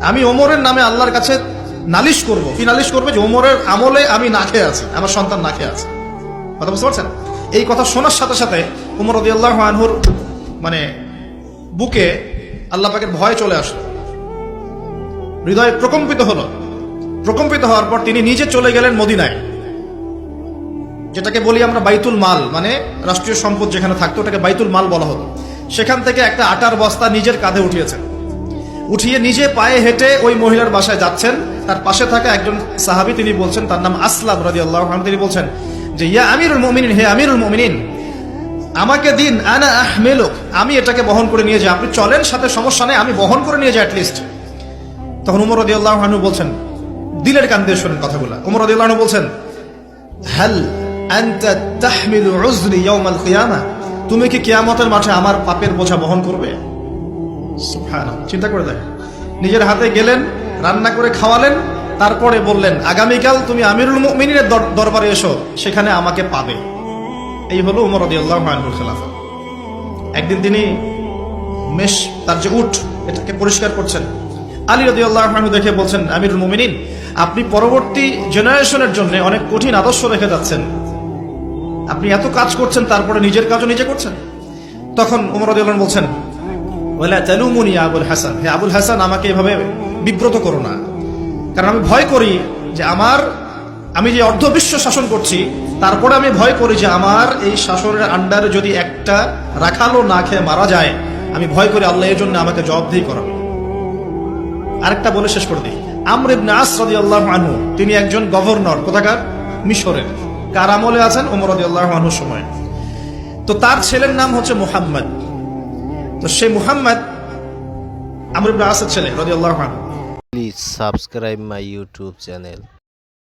আমি ওমরের নামে আল্লাহর কাছে নালিশ করব। কি নালিশ করবে? যে ওমরের আমলে আমি না খেয়ে আছি, আমার সন্তান না খেয়ে আছে। কথা বুঝতে পারছেন? এই কথা শোনার সাথে সাথে ওমর রাদিয়াল্লাহু আনহুর মানে বুকে আল্লাহ পাকের ভয় চলে আসলো, হৃদয় প্রকম্পিত হলো। প্রকম্পিত হওয়ার পর তিনি নিজে চলে গেলেন মদিনায়, যেটাকে বলি আমরা বাইতুল মাল, মানে রাষ্ট্রীয় সম্পদ যেখানে থাকতো ওটাকে বাইতুল মাল বলা হতো। সেখান থেকে একটা আটার বস্তা নিজের কাঁধে উঠিয়েছেন, উঠিয়ে নিজে পায়ে হেঁটে ওই মহিলার বাসায় যাচ্ছেন। তার পাশে থাকা একজন সাহাবী, তিনি বলছেন, তার নাম আসলাম রাদিয়াল্লাহু আনহু, তিনি বলছেন যে ইয়া আমিরুল মুমিনিন, হে আমিরুল মুমিনিন, আমাকে দিন, আনা আহমিলুক, আমি এটাকে বহন করে নিয়ে যাই। আপনি চলেন সাথে, সমস্যা নেই, আমি বহন করে নিয়ে যাই অ্যাটলিস্ট। তখন ওমর রাদিয়াল্লাহু আনহু বলছেন, দিলের কান দিয়ে শোনেন কথাগুলো, ওমর রাদিয়াল্লাহু আনহু বলছেন, হাল আনতা তাহমিলু উযরি ইয়াউমাল কিয়ামা, তুমি কি কিয়ামতের মাঠে আমার পাপের বোঝা বহন করবে? সুবহানাল্লাহ, চিন্তা করে দেখেন। নিজের হাতে গেলেন, রান্না করে খাওয়ালেন, তারপরে বললেন আগামীকাল তুমি আমিরুল মুমিনিনের দরবারে এসো, সেখানে আমাকে পাবে। এই হলো ওমর রাদিয়াল্লাহু আনহুর খেলাফত। একদিন তিনি তার যে উট, এটাকে পরিষ্কার করছেন। আলী রাদিয়াল্লাহু আনহু দেখে বলছেন, আমিরুল মুমিনিন, আপনি পরবর্তী জেনারেশনের জন্য অনেক কঠিন আদর্শ রেখে যাচ্ছেন। আপনি এত কাজ করছেন, তারপরে নিজের কাজও নিজে করছেন। তখন ওমর রাদিয়াল্লাহু আনহু বলছেন, ওয়ালা তালুমুনি ইয়া আবুল হাসান, হে আবুল হাসান, আমাকে এভাবে বিব্রত করো না, কারণ আমি ভয় করি যে আমি যে অর্ধবিশ্ব শাসন করছি, তারপরে আমি ভয় করি যে আমার এই শাসনের আন্ডারে যদি একটা রাখালও না খেয়ে মারা যায়, আমি ভয় করি আল্লাহ এর জন্য আমাকে জবাবদিহি করাবে। আরেকটা বলে শেষ করে দিই, আমর ইবনে আস রাদিয়াল্লাহু আনহু, তিনি একজন গভর্নর, কোথাকার? মিশরের। কার আমলে আছেন? ওমর রাদিয়াল্লাহু আনহুর সময়। তো তার ছেলের নাম হচ্ছে মুহাম্মদ। তো সেই মুহাম্মদ আমর ইবনে আসের ছেলে রাদিয়াল্লাহু আনহু। Please subscribe my YouTube channel.